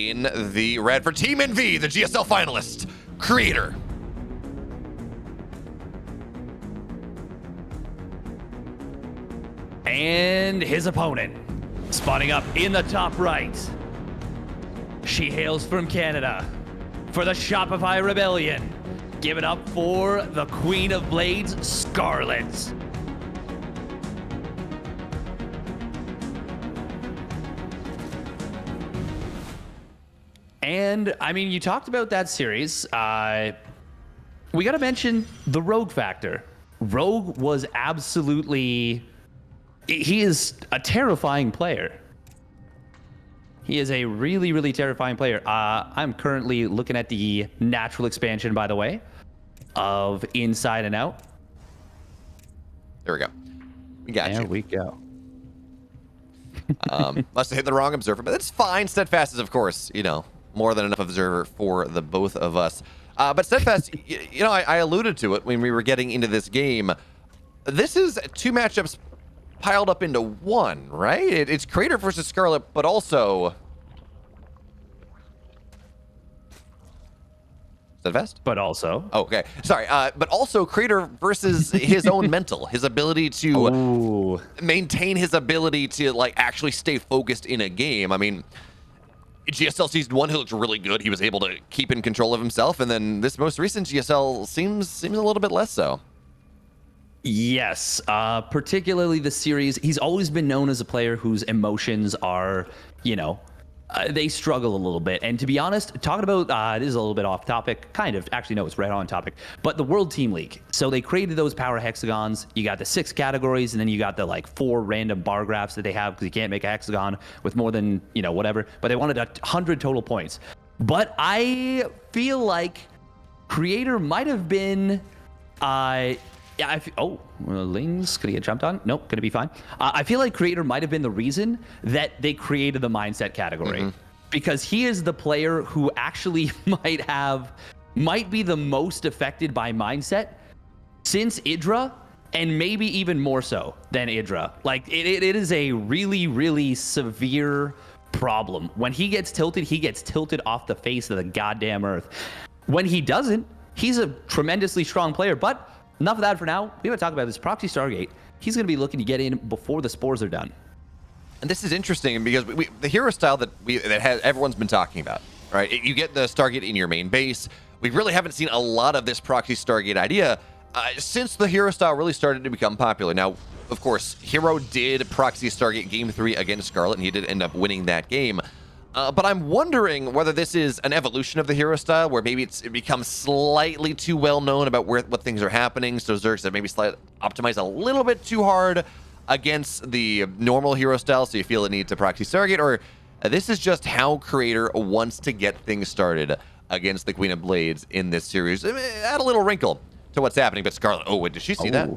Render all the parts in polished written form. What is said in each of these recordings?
In the red for Team NV, the GSL finalist, Creator. And his opponent, spawning up in the top right. She hails from Canada for the Shopify Rebellion. Give it up for the Queen of Blades, Scarlett. And, I mean, you talked about that series. We got to mention the Rogue factor. Rogue was absolutely... He is a terrifying player. He is a really, really terrifying player. I'm currently looking at the natural expansion, by the way, of Inside and Out. There we go. We got you. There we go. Must have hit the wrong observer, but that's fine. Steadfast is, of course, you know, more than enough observer for the both of us. But Steadfast, you know, I alluded to it when we were getting into this game. This is two matchups piled up into one, right? It's Creator versus Scarlett, but also... Steadfast? But also... Oh, okay. Sorry. But also Creator versus his own mental. His ability to maintain his ability to, like, actually stay focused in a game. I mean... GSL Season 1, he looked really good. He was able to keep in control of himself. And then this most recent GSL seems a little bit less so. Yes, particularly the series. He's always been known as a player whose emotions are, you know, they struggle a little bit. And to be honest, talking about, this is a little bit off topic, kind of. Actually, no, it's right on topic. But the World Team League. So they created those power hexagons. You got the 6 categories, and then you got the, like, 4 random bar graphs that they have because you can't make a hexagon with more than, you know, whatever. But they wanted 100 total points. But I feel like Creator might have been... Yeah, Ling's gonna get jumped on. Nope, gonna be fine. I feel like Creator might have been the reason that they created the mindset category, because he is the player who actually might be the most affected by mindset since Idra, and maybe even more so than Idra. Like it is a really, really severe problem. When he gets tilted off the face of the goddamn earth. When he doesn't, he's a tremendously strong player, but enough of that for now. We want to talk about this Proxy Stargate. He's going to be looking to get in before the spores are done. And this is interesting because the hero style that everyone's been talking about, right? You get the Stargate in your main base. We really haven't seen a lot of this Proxy Stargate idea since the hero style really started to become popular. Now, of course, Hero did Proxy Stargate Game 3 against Scarlett, and he did end up winning that game. But I'm wondering whether this is an evolution of the hero style, where maybe it becomes slightly too well known about what things are happening. So Zergs have maybe optimized a little bit too hard against the normal hero style, so you feel the need to Proxy Stargate, or this is just how Creator wants to get things started against the Queen of Blades in this series. Add a little wrinkle to what's happening. But Scarlett, wait, did she see that?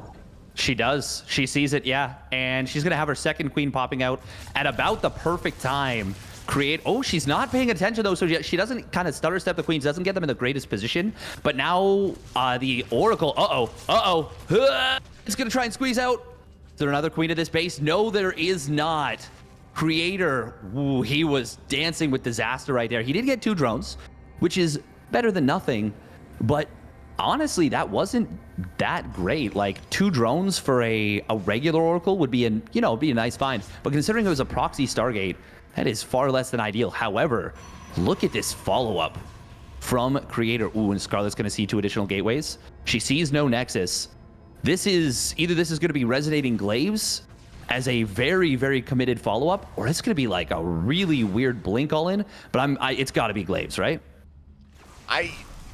She does. She sees it, yeah. And she's going to have her second queen popping out at about the perfect time. She's not paying attention though, so she doesn't kind of stutter step the queens, doesn't get them in the greatest position. But now the Oracle, it's gonna try and squeeze out. Is there another queen of this base? No, there is not. Creator, he was dancing with disaster right there. He did get 2 drones, which is better than nothing. But honestly, that wasn't that great. Like 2 drones for a regular Oracle would be be a nice find. But considering it was a Proxy Stargate, that is far less than ideal. However, look at this follow-up from Creator. And Scarlett's going to see 2 additional gateways. She sees no Nexus. This is going to be Resonating Glaives as a very, very committed follow-up, or it's going to be like a really weird blink all-in. But it's got to be Glaives, right?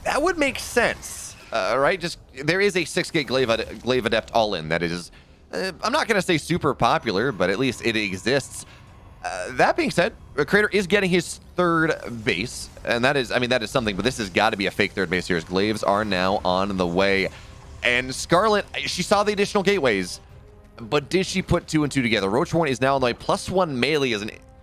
That would make sense, right? Just there is a 6-gate Glaive Adept all-in that is, I'm not going to say super popular, but at least it exists. That being said, Creator is getting his 3rd base, and that is something, but this has got to be a fake 3rd base here. His Glaives are now on the way. And Scarlett, she saw the additional gateways, but did she put 2 and 2 together? Roachhorn is now on the way. +1 melee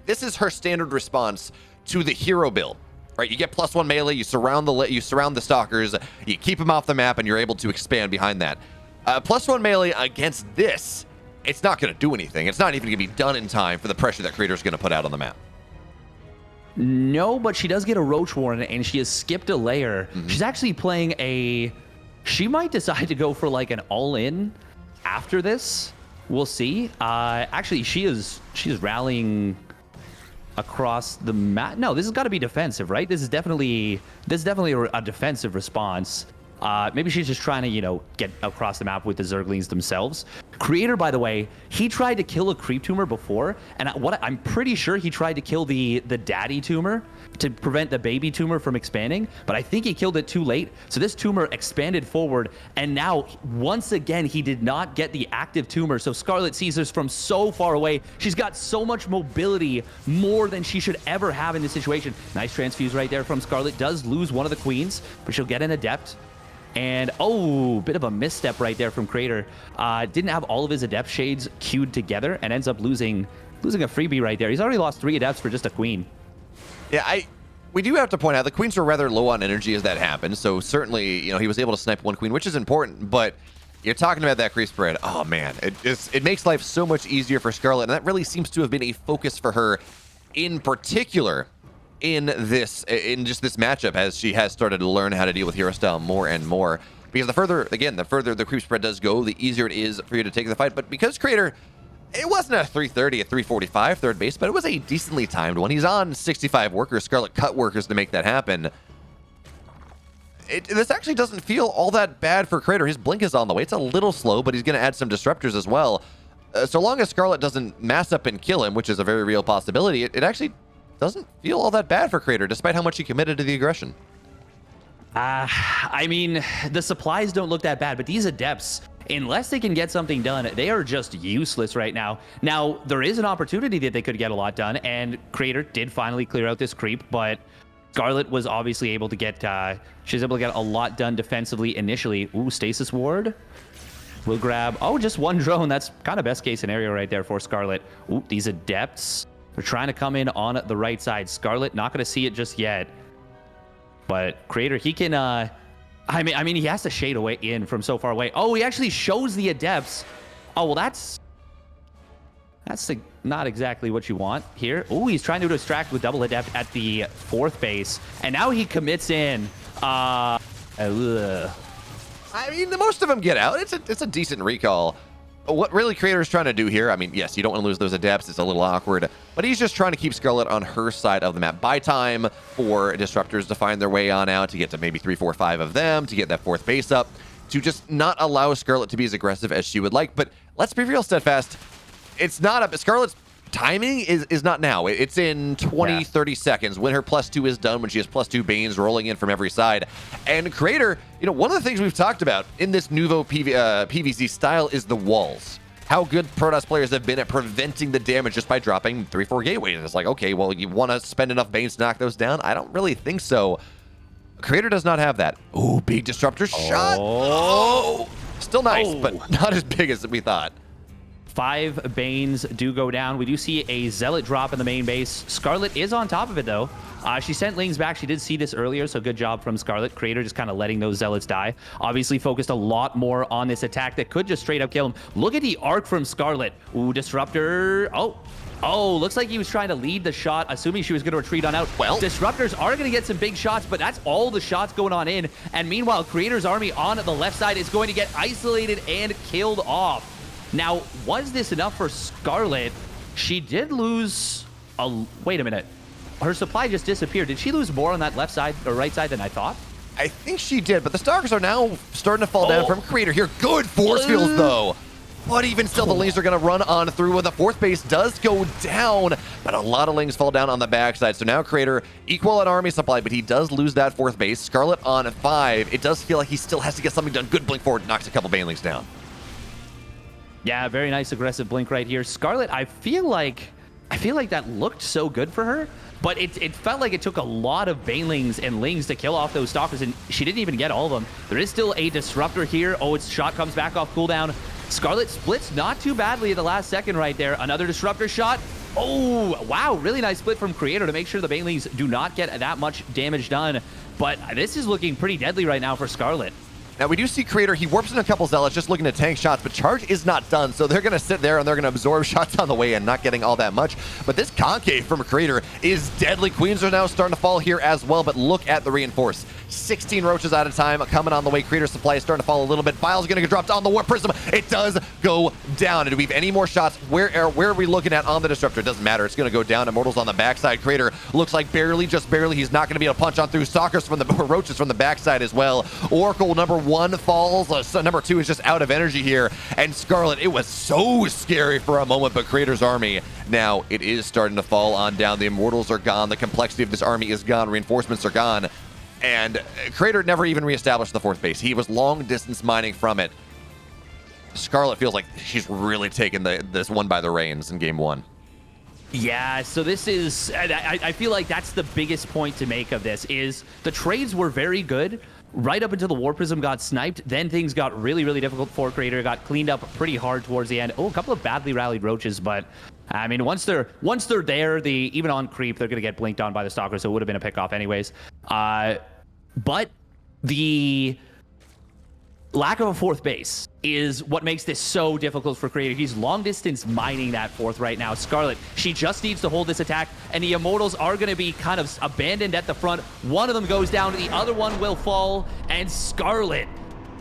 this is her standard response to the hero build, right? You get +1 melee, you surround the stalkers, you keep them off the map, and you're able to expand behind that. +1 melee against this, it's not going to do anything. It's not even going to be done in time for the pressure that Creator's going to put out on the map. No, but she does get a Roach Warren, and she has skipped a layer. She's actually playing a... She might decide to go for like an all-in after this. We'll see. Actually, she's rallying across the map. No, this has got to be defensive, right? This is definitely a defensive response. Maybe she's just trying to, you know, get across the map with the Zerglings themselves. Creator, by the way, he tried to kill a creep tumor before, and I'm pretty sure he tried to kill the daddy tumor to prevent the baby tumor from expanding, but I think he killed it too late. So this tumor expanded forward, and now once again he did not get the active tumor. So Scarlett sees this from so far away. She's got so much mobility, more than she should ever have in this situation. Nice transfuse right there from Scarlett. Does lose one of the queens, but she'll get an adept. And, oh, bit of a misstep right there from Creator. Didn't have all of his Adept Shades queued together and ends up losing a freebie right there. He's already lost 3 Adepts for just a Queen. Yeah, we do have to point out the Queens were rather low on energy as that happened. So certainly, you know, he was able to snipe 1 Queen, which is important. But you're talking about that creep spread. Oh, man, it makes life so much easier for Scarlett. And that really seems to have been a focus for her in particular in just this matchup, as she has started to learn how to deal with hero style more and more. Because the further the creep spread does go, the easier it is for you to take the fight. But because Creator, it wasn't a 330, a 345 third base, but it was a decently timed one. He's on 65 workers, Scarlett cut workers to make that happen. This actually doesn't feel all that bad for Creator. His blink is on the way. It's a little slow, but he's going to add some disruptors as well. So long as Scarlett doesn't mass up and kill him, which is a very real possibility, it actually doesn't feel all that bad for Creator, despite how much he committed to the aggression. I mean, the supplies don't look that bad, but these Adepts, unless they can get something done, they are just useless right now. Now, there is an opportunity that they could get a lot done, and Creator did finally clear out this creep, but Scarlett was obviously able to get, she was able to get a lot done defensively initially. Ooh, Stasis Ward. We'll grab, oh, just 1 drone. That's kind of best case scenario right there for Scarlett. Ooh, these Adepts. They're trying to come in on the right side. Scarlett not going to see it just yet. But Creator, he can... I mean, he has to shade away in from so far away. Oh, he actually shows the Adepts. Oh, well, that's not exactly what you want here. Oh, he's trying to distract with double Adept at the 4th base. And now he commits in. I mean, the most of them get out. It's a decent recall. What really Creator is trying to do here, I mean, yes, you don't want to lose those Adepts. It's a little awkward. But he's just trying to keep Scarlett on her side of the map. Buy time for Disruptors to find their way on out, to get to maybe 3, 4, 5 of them, to get that 4th base up, to just not allow Scarlett to be as aggressive as she would like. But let's be real, Steadfast. It's not up. Scarlett's timing is not now. It's in 20, 30 seconds when her +2 is done, when she has +2 Banes rolling in from every side. And Creator, you know, one of the things we've talked about in this Nuvo PvZ style is the walls. How good Protoss players have been at preventing the damage just by dropping 3, 4 gateways. It's like, okay, well, you want to spend enough Banes to knock those down? I don't really think so. Creator does not have that. Ooh, big disruptor shot. Oh, still nice, but not as big as we thought. 5 Banes do go down. We do see a Zealot drop in the main base. Scarlett is on top of it, though. She sent Lings back. She did see this earlier, so good job from Scarlett. Creator just kind of letting those Zealots die. Obviously focused a lot more on this attack that could just straight up kill him. Look at the arc from Scarlett. Ooh, Disruptor. Oh, looks like he was trying to lead the shot, assuming she was going to retreat on out. Well, Disruptors are going to get some big shots, but that's all the shots going on in. And meanwhile, Creator's army on the left side is going to get isolated and killed off. Now, was this enough for Scarlett? She did lose a... Wait a minute. Her supply just disappeared. Did she lose more on that left side or right side than I thought? I think she did, but the Stalkers are now starting to fall down from Creator here. Good force fields, though. But even still, the Lings are going to run on through, and the 4th base does go down, but a lot of Lings fall down on the backside. So now Creator, equal at army supply, but he does lose that 4th base. Scarlett on 5. It does feel like he still has to get something done. Good blink forward, knocks a couple Banelings down. Yeah, very nice aggressive blink right here. Scarlett, I feel like that looked so good for her, but it felt like it took a lot of Banelings and Lings to kill off those Stalkers, and she didn't even get all of them. There is still a Disruptor here. Oh, its shot comes back off cooldown. Scarlett splits not too badly at the last second right there. Another Disruptor shot. Oh, wow, really nice split from Creator to make sure the Banelings do not get that much damage done. But this is looking pretty deadly right now for Scarlett. Now, we do see Creator, he warps in a couple Zealots just looking to tank shots, but Charge is not done, so they're going to sit there and they're going to absorb shots on the way and not getting all that much. But this Concave from Creator is deadly. Queens are now starting to fall here as well, but look at the Reinforce. 16 roaches at a time coming on the way. Creator supply is starting to fall a little bit. Bile's going to get dropped on the Warp Prism. It does go down. And do we have any more shots? Where are we looking at on the Disruptor? It doesn't matter. It's going to go down. Immortals on the backside. Creator looks like barely, just barely. He's not going to be able to punch on through. Stalkers from the roaches from the backside as well. Oracle number 1 falls. Number 2 is just out of energy here. And Scarlett, it was so scary for a moment, but Creator's army, now it is starting to fall on down. The Immortals are gone. The complexity of this army is gone. Reinforcements are gone. And Creator never even reestablished the 4th base. He was long distance mining from it. Scarlett feels like she's really taken this one by the reins in game 1. Yeah, so this is, I feel like that's the biggest point to make of this, is the trades were very good right up until the War Prism got sniped. Then things got really, really difficult for Creator. Got cleaned up pretty hard towards the end. Oh, a couple of badly rallied roaches, but I mean, once they're there, even on creep, they're going to get blinked on by the Stalker, so it would have been a pick-off anyways. But the lack of a 4th base is what makes this so difficult for Creator. He's long distance mining that 4th right now. Scarlett, she just needs to hold this attack, and the Immortals are going to be kind of abandoned at the front. One of them goes down, the other one will fall, and Scarlett,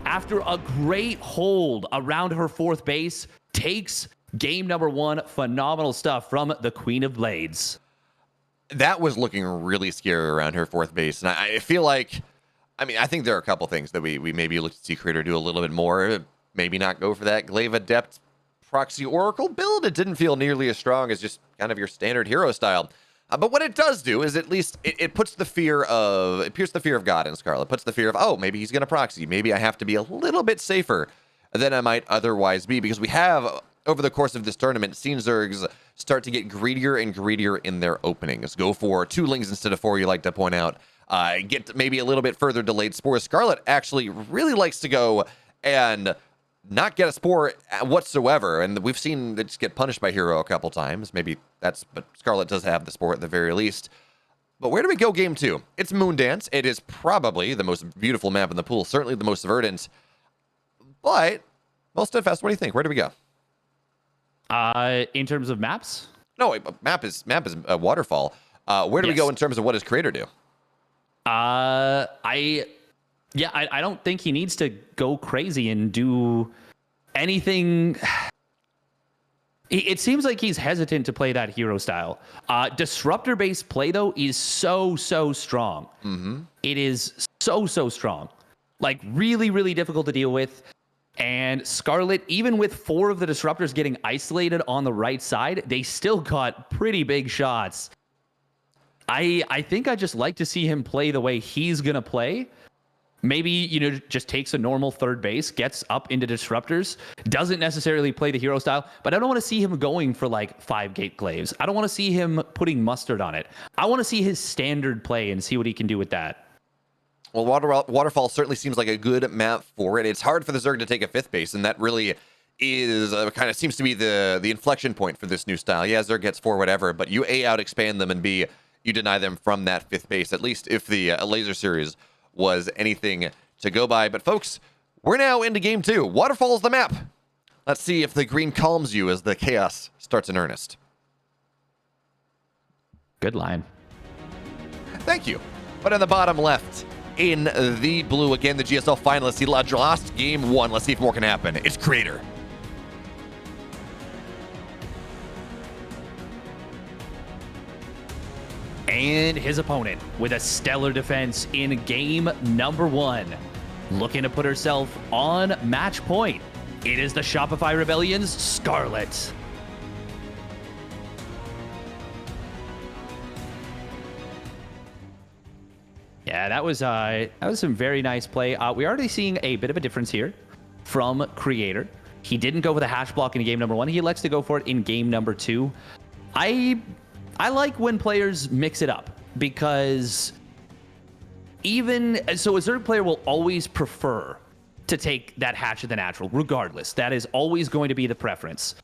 after a great hold around her 4th base, takes game number 1. Phenomenal stuff from the Queen of Blades. That was looking really scary around her 4th base, and I feel like, I mean, I think there are a couple things that we maybe look to see Creator do a little bit more. Maybe not go for that Glaive Adept Proxy Oracle build. It didn't feel nearly as strong as just kind of your standard hero style. But what it does do is at least it puts the fear of, it pierces the fear of God in Scarlett. Puts the fear of, oh, maybe he's going to proxy. Maybe I have to be a little bit safer than I might otherwise be, because we have, over the course of this tournament, seen Zergs start to get greedier and greedier in their openings. Go for 2 Lings instead of 4, you like to point out. Get maybe a little bit further delayed spores. Scarlett actually really likes to go and not get a spore whatsoever, and we've seen it just get punished by hero a couple times. Maybe that's, but Scarlett does have the spore at the very least. But where do we go game 2? It's Moondance. It is probably the most beautiful map in the pool, certainly the most verdant. But, well, Steadfast, what do you think? Where do we go? In terms of maps? No, map is a waterfall. Where do we go in terms of what does Creator do? I don't think he needs to go crazy and do anything. It seems like he's hesitant to play that hero style. Disruptor-based play, though, is so strong. Mm-hmm. It is so strong. Like, really, really difficult to deal with. And Scarlett, even with 4 of the Disruptors getting isolated on the right side, they still got pretty big shots. I think I just like to see him play the way he's going to play. Maybe, just takes a normal 3rd base, gets up into Disruptors, doesn't necessarily play the hero style, but I don't want to see him going for like 5 Gate Glaives. I don't want to see him putting mustard on it. I want to see his standard play and see what he can do with that. Well, Waterfall certainly seems like a good map for it. It's hard for the Zerg to take a 5th base, and that really is kind of seems to be the inflection point for this new style. Yeah, Zerg gets 4 whatever, but you A, out expand them, and B, you deny them from that 5th base, at least if the laser series was anything to go by. But folks, we're now into game 2. Waterfall's the map. Let's see if the green calms you as the chaos starts in earnest. Good line. Thank you. But in the bottom left, in the blue, again, the GSL finalists, he lost game 1. Let's see if more can happen. It's Creator. And his opponent with a stellar defense in game number 1. Looking to put herself on match point. It is the Shopify Rebellion's Scarlett. Yeah, that was some very nice play. We're already seeing a bit of a difference here from Creator. He didn't go for the hash block in game number 1. He elects to go for it in game number 2. I like when players mix it up, because even so, a Zerg player will always prefer to take that hatch of the natural, regardless. That is always going to be the preference.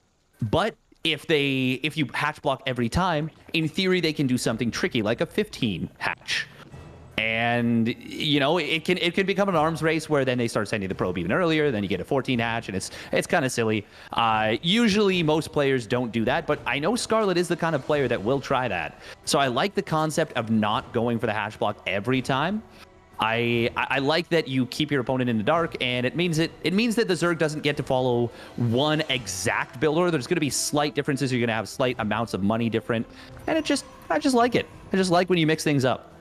But if you hatch block every time, in theory they can do something tricky, like a 15 hatch. And you know, it can become an arms race where then they start sending the probe even earlier. Then you get a 14 hatch, and it's kind of silly. Usually, most players don't do that, but I know Scarlett is the kind of player that will try that. So I like the concept of not going for the hatch block every time. I like that you keep your opponent in the dark, and it means that the Zerg doesn't get to follow one exact build order. There's going to be slight differences. You're going to have slight amounts of money different, and I just like it. I just like when you mix things up.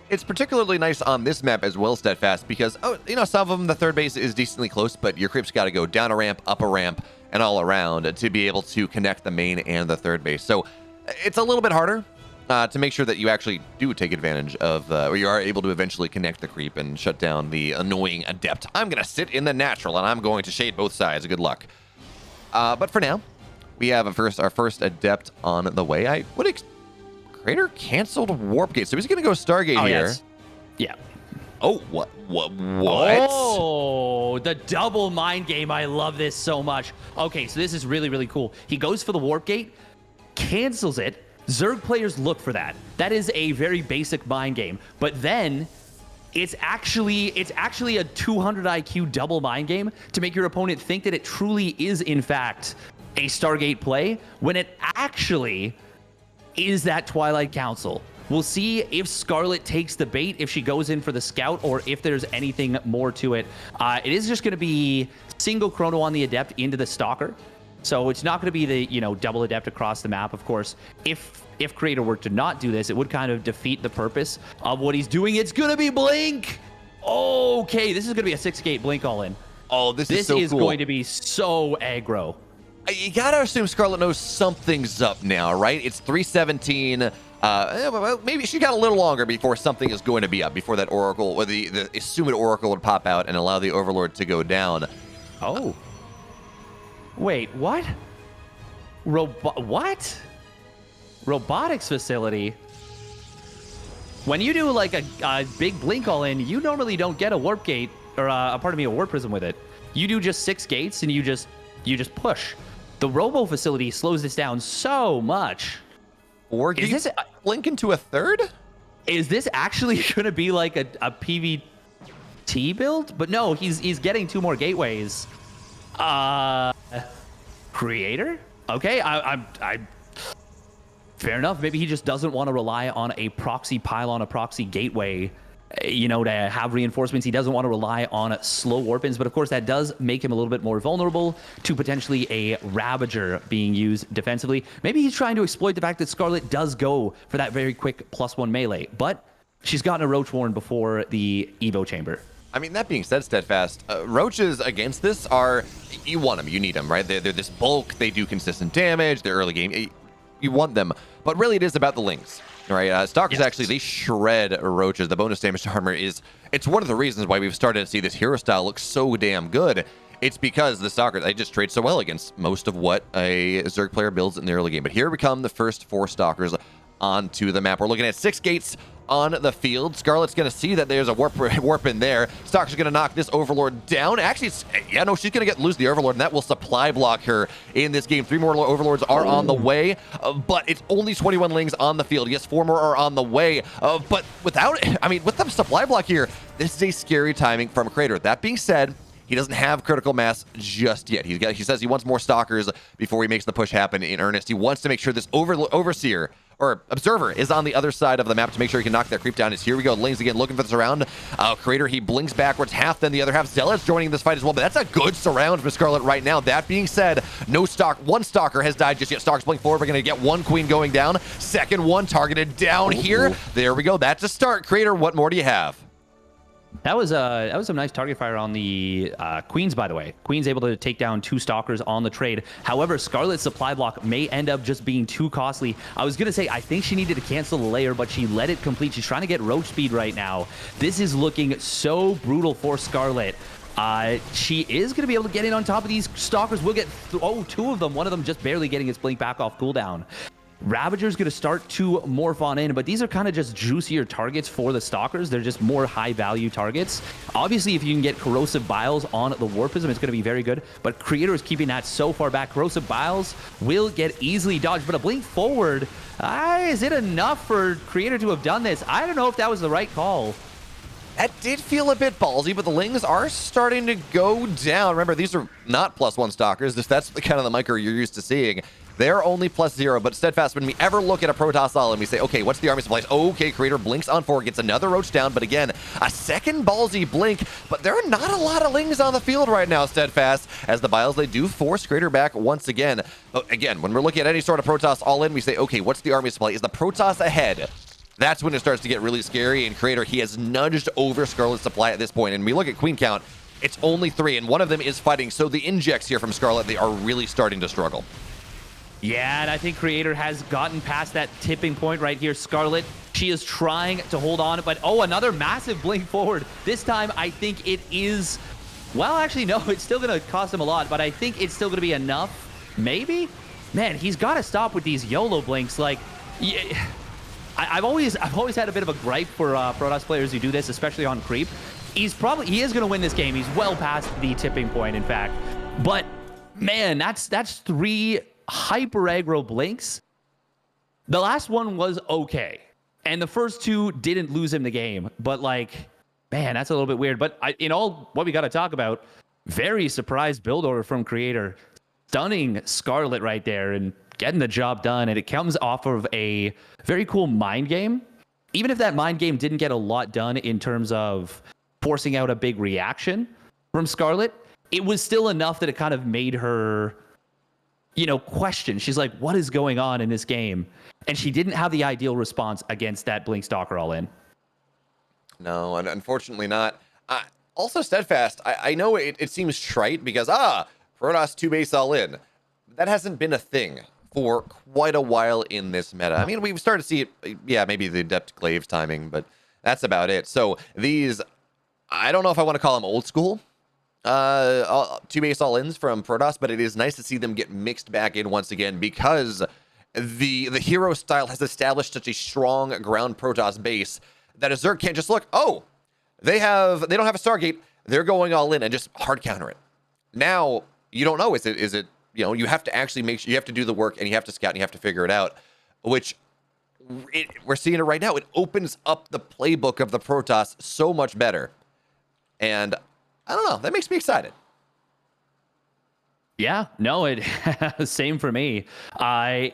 It's particularly nice on this map as well, Steadfast, because, some of them, the third base is decently close, but your creep's got to go down a ramp, up a ramp, and all around to be able to connect the main and the third base. So it's a little bit harder to make sure that you actually do take advantage of, or you are able to eventually connect the creep and shut down the annoying adept. I'm going to sit in the natural, and I'm going to shade both sides. Good luck. But for now, we have our first adept on the way. Crater canceled Warp Gate, so he's going to go Stargate here. Yes. Yeah. Oh, what? Oh, the double mind game. I love this so much. Okay, so this is really, really cool. He goes for the Warp Gate, cancels it. Zerg players look for that. That is a very basic mind game. But then it's actually a 200 IQ double mind game to make your opponent think that it truly is, in fact, a Stargate play, when it actually is that Twilight Council. We'll see if Scarlett takes the bait, if she goes in for the scout, or if there's anything more to it. It is just going to be single chrono on the adept into the stalker. So it's not going to be the, double adept across the map, of course. If Creator were to not do this, it would kind of defeat the purpose of what he's doing. It's going to be Blink. Okay, this is going to be a 6-gate Blink all in. Oh, this is so cool. This is going to be so aggro. You gotta assume Scarlett knows something's up now, right? It's 317. Maybe she got a little longer before something is going to be up, before that Oracle, or the assumed Oracle would pop out and allow the Overlord to go down. Oh. Wait, what? What? Robotics facility? When you do like a big Blink all in, you normally don't get a Warp Gate, or a Warp Prism with it. You do just 6 gates and you just push. The Robo facility slows this down so much. Or is this Blink into a third? Is this actually going to be like a PvT build? But no, he's getting 2 more gateways. Creator? Okay, I fair enough. Maybe he just doesn't want to rely on a proxy pylon, a proxy gateway, to have reinforcements. He doesn't want to rely on slow warp-ins, but of course that does make him a little bit more vulnerable to potentially a Ravager being used defensively. Maybe he's trying to exploit the fact that Scarlett does go for that very quick +1 melee, but she's gotten a Roach Warren before the Evo Chamber. I mean, that being said, Steadfast, Roaches against this are, you want them, you need them, right? They're this bulk, they do consistent damage, they're early game, you want them, but really it is about the links. Right, Stalkers actually, they shred Roaches. The bonus damage to armor it's one of the reasons why we've started to see this hero style look so damn good. It's because the Stalkers, they just trade so well against most of what a Zerg player builds in the early game. But here we come, the first 4 Stalkers onto the map. We're looking at 6 gates on the field. Scarlett's going to see that there's a warp in there. Stalker's going to knock this Overlord down. Actually, she's going to lose the Overlord, and that will supply block her in this game. 3 more Overlords are on the way, but it's only 21 Lings on the field. Yes, 4 more are on the way, but with the supply block here, this is a scary timing from Creator. That being said, he doesn't have critical mass just yet. He says he wants more Stalkers before he makes the push happen in earnest. He wants to make sure this Overseer or Observer is on the other side of the map to make sure he can knock that creep down. Here we go. Lings again looking for the surround. Creator, he blinks backwards half, then the other half. Zealot's joining this fight as well, but that's a good surround for Scarlett right now. That being said, one Stalker has died just yet. Stalkers blink forward. We're going to get 1 Queen going down. Second one targeted down here. There we go. That's a start. Creator, what more do you have? That was some nice target fire on the Queens, by the way. Queen's able to take down 2 Stalkers on the trade. However, Scarlett's supply block may end up just being too costly. I was going to say, I think she needed to cancel the layer, but she let it complete. She's trying to get Roach speed right now. This is looking so brutal for Scarlett. She is going to be able to get in on top of these Stalkers. We'll get 2 of them. One of them just barely getting its blink back off cooldown. Ravager's going to start to morph on in, but these are kind of just juicier targets for the Stalkers. They're just more high-value targets. Obviously, if you can get Corrosive Biles on the Warpism, it's going to be very good, but Creator is keeping that so far back. Corrosive Biles will get easily dodged, but a blink forward, is it enough for Creator to have done this? I don't know if that was the right call. That did feel a bit ballsy, but the Lings are starting to go down. Remember, these are not +1 stalkers. That's the kind of the micro you're used to seeing. They're only +0, but Steadfast, when we ever look at a Protoss all and we say, okay, what's the army supplies? Okay, Creator blinks on 4, gets another Roach down, but again, a second ballsy blink, but there are not a lot of Lings on the field right now, Steadfast, as the Biles, they do force Creator back once again. Again, when we're looking at any sort of Protoss all in, we say, okay, what's the army supply? Is the Protoss ahead? That's when it starts to get really scary, and Creator, he has nudged over Scarlett's supply at this point, and we look at Queen count, it's only 3, and one of them is fighting, so the injects here from Scarlett, they are really starting to struggle. Yeah, and I think Creator has gotten past that tipping point right here. Scarlett, she is trying to hold on, but another massive blink forward. This time, I think it is, well, actually, no, it's still going to cost him a lot, but I think it's still going to be enough, maybe? Man, he's got to stop with these YOLO blinks. Like, yeah, I've always had a bit of a gripe for Protoss players who do this, especially on creep. He is going to win this game. He's well past the tipping point, in fact. But, man, that's 3 hyper aggro blinks. The last one was okay, and the first 2 didn't lose him the game, but like, man, that's a little bit weird. But in all what we got to talk about, very surprised build order from Creator, stunning Scarlett right there and getting the job done, and it comes off of a very cool mind game. Even if that mind game didn't get a lot done in terms of forcing out a big reaction from Scarlett, it was still enough that it kind of made her, question. She's like, what is going on in this game? And she didn't have the ideal response against that Blink Stalker all in. No, unfortunately not. Also, Steadfast, I know it seems trite because, Protoss 2 base all in. That hasn't been a thing for quite a while in this meta. I mean, we've started to see it, yeah, maybe the Adept Glaive timing, but that's about it. So these, I don't know if I want to call them old school, 2 base all-ins from Protoss, but it is nice to see them get mixed back in once again because the hero style has established such a strong ground Protoss base that a Zerg can't just look, they don't have a Stargate, they're going all in and just hard counter it. Now, you don't know, is it you have to actually make sure, you have to do the work and you have to scout and you have to figure it out, which we're seeing it right now. It opens up the playbook of the Protoss so much better. And I don't know, that makes me excited. Yeah, no, same for me. And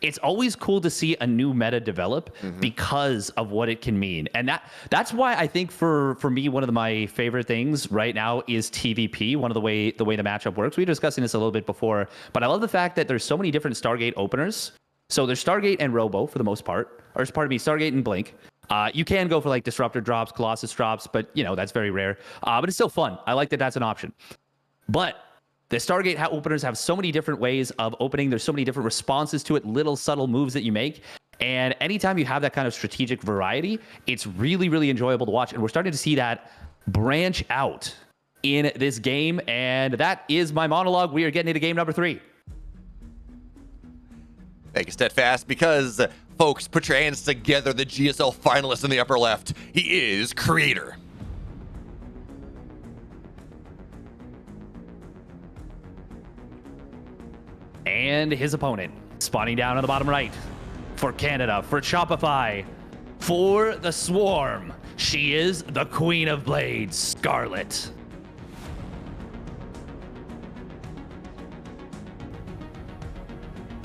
it's always cool to see a new meta develop because of what it can mean. And that's why I think for me, one of my favorite things right now is TVP, the way the matchup works. We were discussing this a little bit before, but I love the fact that there's so many different Stargate openers. So there's Stargate and Robo for the most part, or pardon me, Stargate and Blink. You can go for like Disruptor drops, Colossus drops, but that's very rare. But it's still fun. I like that that's an option. But the Stargate openers have so many different ways of opening. There's so many different responses to it, little subtle moves that you make. And anytime you have that kind of strategic variety, it's really, really enjoyable to watch. And we're starting to see that branch out in this game. And that is my monologue. We are getting into game number 3. Thank you, Steadfast, because, folks, put your hands together. The GSL finalist in the upper left, he is Creator. And his opponent, spawning down on the bottom right. For Canada, for Shopify, for the Swarm, she is the Queen of Blades, Scarlett.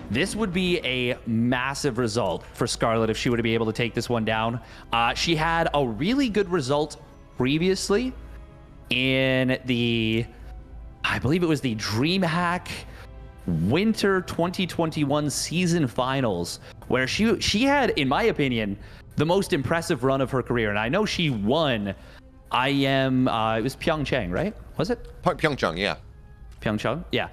This would be a massive result for Scarlett if she were to be able to take this one down. She had a really good result previously in the, I believe it was the DreamHack Winter 2021 season finals, where she had, in my opinion, the most impressive run of her career. And I know she won it was Pyeongchang, right? Was it? Pyeongchang, yeah. Pyeongchang? Yeah.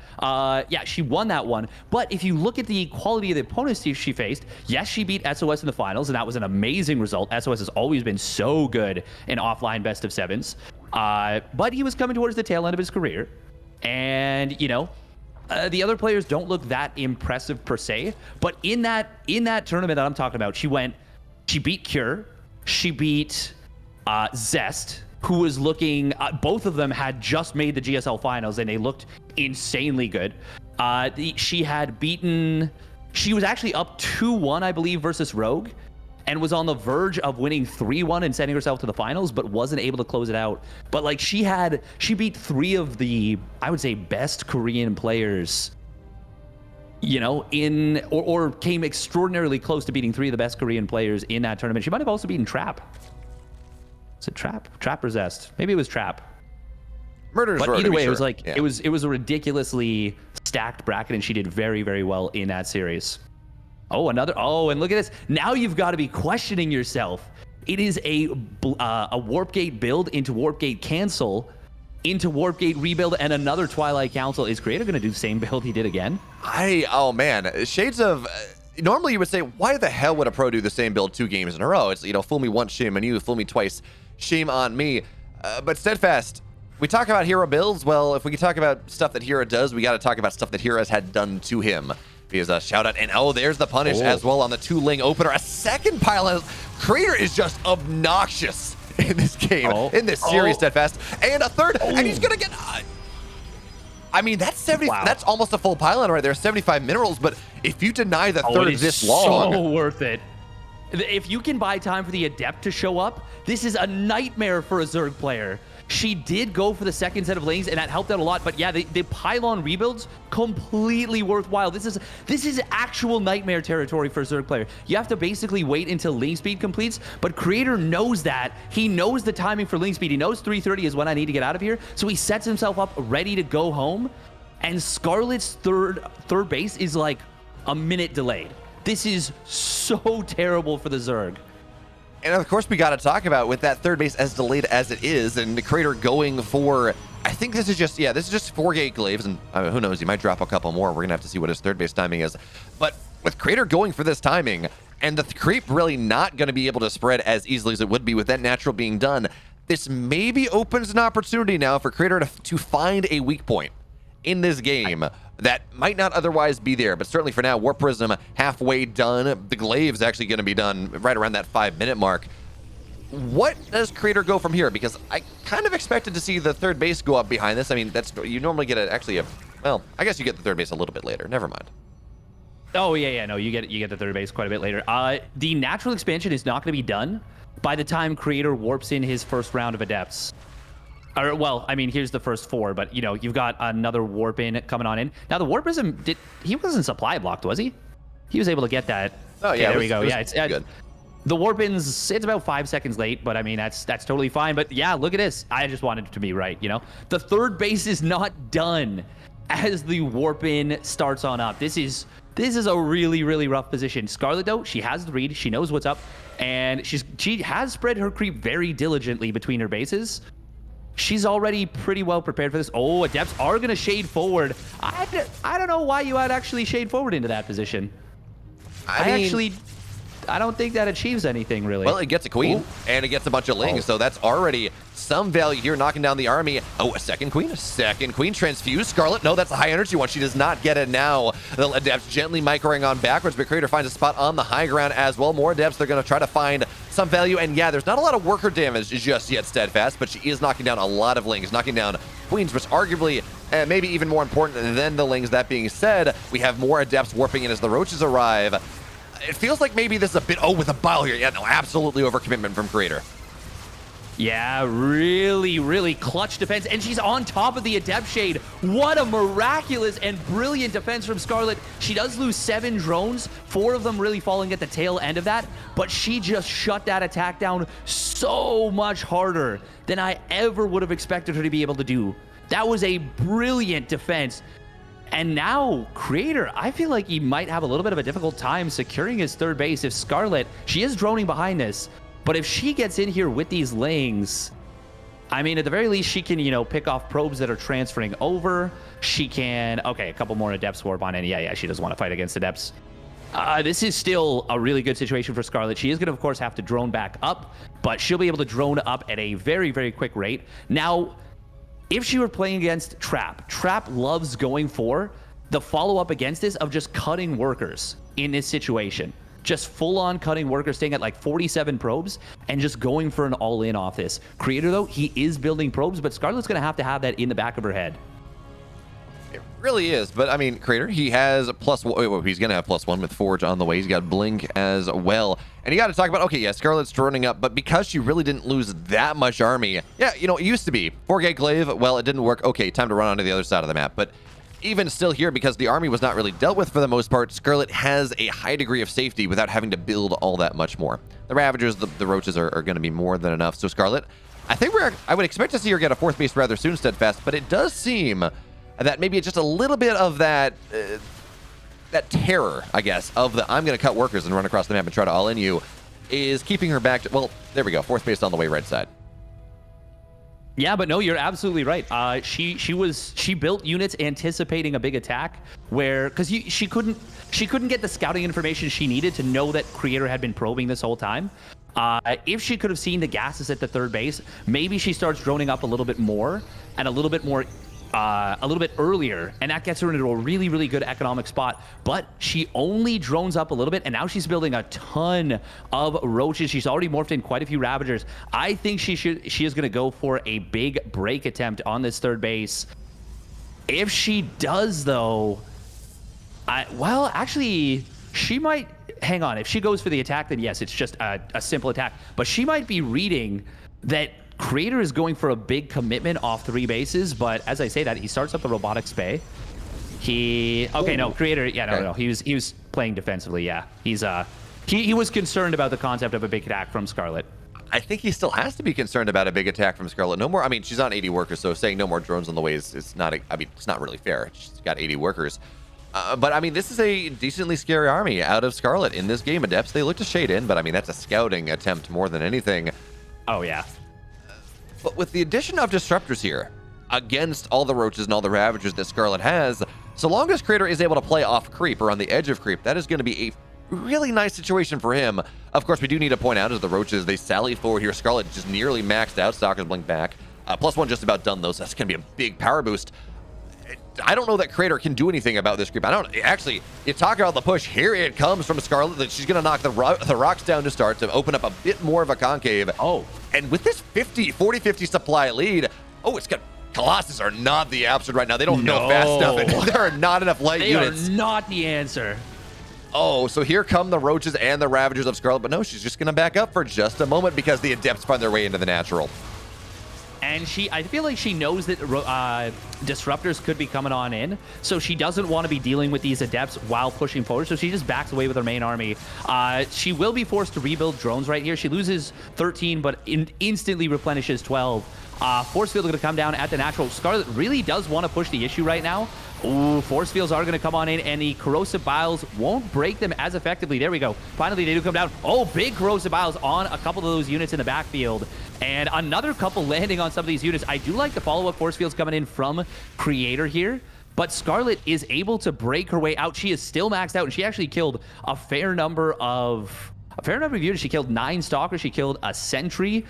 Yeah, she won that one. But if you look at the quality of the opponents she faced, yes, she beat SOS in the finals, and that was an amazing result. SOS has always been so good in offline best of sevens. But he was coming towards the tail end of his career. And, the other players don't look that impressive per se. But in that tournament that I'm talking about, she beat Cure. She beat Zest, who was looking, both of them had just made the GSL finals and they looked insanely good. She was actually up 2-1, I believe, versus Rogue. and was on the verge of winning 3-1 and sending herself to the finals, but wasn't able to close it out. But like she beat 3 of the, I would say, best Korean players, you know, or came extraordinarily close to beating 3 of the best Korean players in that tournament. She might have also beaten Trap. Is it Trap? Trap or Zest? Maybe it was Trap. Murder's But Row, either way, sure. it was like Yeah. it was a ridiculously stacked bracket, and she did very, very well in that series. Oh, and look at this. Now you've got to be questioning yourself. It is a Warp Gate build into Warp Gate cancel, into Warp Gate rebuild, and another Twilight Council. Is Creator going to do the same build he did again? Oh man, shades of. Normally you would say, why the hell would a pro do the same build 2 games in a row? It's, you know, fool me once, shame on you. Fool me twice, shame on me. But Steadfast, we talk about hero builds. Well, if we can talk about stuff that Hero does, we got to talk about stuff that Hero has had done to him. Because a shout out, and there's the punish as well on the 2-ling opener. A second pile. Creator is just obnoxious in this game, in this series, Steadfast. And a third, and he's gonna get. I mean, that's 70. Wow. That's almost a full pylon right there. 75 minerals, but if you deny the third it is this long, so worth it. If you can buy time for the Adept to show up, this is a nightmare for a Zerg player. She did go for the second set of lanes, and that helped out a lot. But yeah, the pylon rebuilds, completely worthwhile. This is actual nightmare territory for a Zerg player. You have to basically wait until lane speed completes, but Creator knows that. He knows the timing for lane speed. He knows 3:30 is when I need to get out of here, so he sets himself up ready to go home. And Scarlett's third base is like a minute delayed. This is so terrible for the Zerg. and of course we got to talk about with that third base as delayed as it is, and the Creator going for. I think this is just 4 gate glaives, and who knows, he might drop a couple more. We're gonna have to see what his third base timing is. But with Creator going for this timing, and the creep really not gonna be able to spread as easily as it would be with that natural being done, this maybe opens an opportunity now for Creator to find a weak point in this game that might not otherwise be there. But certainly for now, Warp Prism halfway done. The glaive's actually gonna be done right around that 5-minute mark. What does Creator go from here? Because I kind of expected to see the third base go up behind this. I mean, you normally get well, I guess you get the third base a little bit later. Never mind. Oh yeah, no, you get the third base quite a bit later. The natural expansion is not going to be done by the time Creator warps in his first round of Adepts. Or, well, I mean, here's the first 4, but you know, you've got another warp in coming on in. Now the Warp Prism he wasn't supply blocked, was he? He was able to get that. Oh yeah, there we go. Yeah, it's good. The warp-ins, it's about 5 seconds late, but I mean, that's totally fine. But yeah, look at this. I just wanted it to be right, you know? The third base is not done as the warp-in starts on up. This is a really, really rough position. Scarlett, though, she has the read. She knows what's up. And she has spread her creep very diligently between her bases. She's already pretty well prepared for this. Oh, Adepts are going to shade forward. I don't know why you would actually shade forward into that position. I don't think that achieves anything, really. Well, it gets a queen, and it gets a bunch of lings, so that's already some value here, knocking down the army. Oh, a second queen transfuse. Scarlett, no, that's a high energy one. She does not get it now. The Adepts gently microing on backwards, but Creator finds a spot on the high ground as well. More Adepts, they're going to try to find some value, and yeah, there's not a lot of worker damage just yet, Steadfast, but she is knocking down a lot of lings, knocking down queens, which arguably maybe even more important than the lings. That being said, we have more Adepts warping in as the roaches arrive. It feels like maybe this is a bit, with a bile here. Yeah, no, absolutely overcommitment from Creator. Yeah, really, really clutch defense. And she's on top of the Adept Shade. What a miraculous and brilliant defense from Scarlett. She does lose 7 drones, 4 of them really falling at the tail end of that. But she just shut that attack down so much harder than I ever would have expected her to be able to do. That was a brilliant defense. And now, Creator, I feel like he might have a little bit of a difficult time securing his third base if Scarlett, she is droning behind this, but if she gets in here with these lings, I mean, at the very least, she can, you know, pick off probes that are transferring over. She can, okay, a couple more Adepts warp on in. Yeah, she doesn't want to fight against Adepts. This is still a really good situation for Scarlett. She is going to, of course, have to drone back up, but she'll be able to drone up at a very, very quick rate. Now, if she were playing against Trap loves going for the follow-up against this of just cutting workers in this situation. Just full-on cutting workers, staying at like 47 probes and just going for an all-in off this. Creator, though, he is building probes, but Scarlett's going to have that in the back of her head. Really is, but I mean, Crater, he has he's gonna have +1 with Forge on the way. He's got Blink as well, and you got to talk about, okay, yeah, Scarlett's running up, but because she really didn't lose that much army, yeah, you know, it used to be 4-gate glaive. Well, it didn't work. Okay, time to run onto the other side of the map, but even still here, because the army was not really dealt with for the most part, Scarlett has a high degree of safety without having to build all that much more. The Ravagers, the Roaches are going to be more than enough. So Scarlett, I think I would expect to see her get a 4th base rather soon, Steadfast, but it does seem that maybe just a little bit of that terror, I guess, of the I'm going to cut workers and run across the map and try to all in you is keeping her back to, well, there we go, 4th base on the way right side. Yeah, but no, you're absolutely right. She built units anticipating a big attack, because she couldn't get the scouting information she needed to know that Creator had been probing this whole time. If she could have seen the gases at the 3rd base, maybe she starts droning up a little bit more and a little bit earlier, and that gets her into a really, really good economic spot. But she only drones up a little bit, and now she's building a ton of Roaches. She's already morphed in quite a few Ravagers. I think she is going to go for a big break attempt on this 3rd base. If she does, though, actually, she might hang on. If she goes for the attack, then yes, it's just a simple attack. But she might be reading that Creator is going for a big commitment off 3 bases, but as I say that, he starts up the robotic spay. Creator, yeah, no, he was playing defensively, yeah. He was concerned about the concept of a big attack from Scarlett. I think he still has to be concerned about a big attack from Scarlett. No more, I mean, she's on 80 workers, so saying no more drones on the way is not, it's not really fair. She's got 80 workers. But I mean, this is a decently scary army out of Scarlett in this game. Adepts, they look to shade in, but I mean, that's a scouting attempt more than anything. Oh, yeah. But with the addition of Disruptors here, against all the Roaches and all the Ravagers that Scarlett has, so long as Creator is able to play off creep or on the edge of creep, that is going to be a really nice situation for him. Of course, we do need to point out as the Roaches, they sally forward here. Scarlett just nearly maxed out. Stalkers blink back. +1 just about done, though, so that's going to be a big power boost. I don't know that Creator can do anything about this creep. Actually, you talk about the push. Here it comes from Scarlett that she's going to knock the rocks down to start to open up a bit more of a concave. Oh. And with this 40-50 supply lead, it's got Colossus are not the option right now. They don't know fast enough. And there are not enough light units. They are not the answer. Oh, so here come the Roaches and the Ravagers of Scarlett. But no, she's just going to back up for just a moment because the Adepts find their way into the natural. And I feel like she knows that Disruptors could be coming on in, so she doesn't want to be dealing with these Adepts while pushing forward, so she just backs away with her main army. She will be forced to rebuild drones right here. She loses 13, but instantly replenishes 12. Force Field going to come down at the natural. Scarlett really does want to push the issue right now. Ooh, Force Fields are going to come on in, and the Corrosive Biles won't break them as effectively. There we go. Finally, they do come down. Oh, big Corrosive Biles on a couple of those units in the backfield. And another couple landing on some of these units. I do like the follow-up Force Fields coming in from Creator here. But Scarlett is able to break her way out. She is still maxed out, and she actually killed a fair number of units. She killed 9 Stalkers. She killed a Sentry.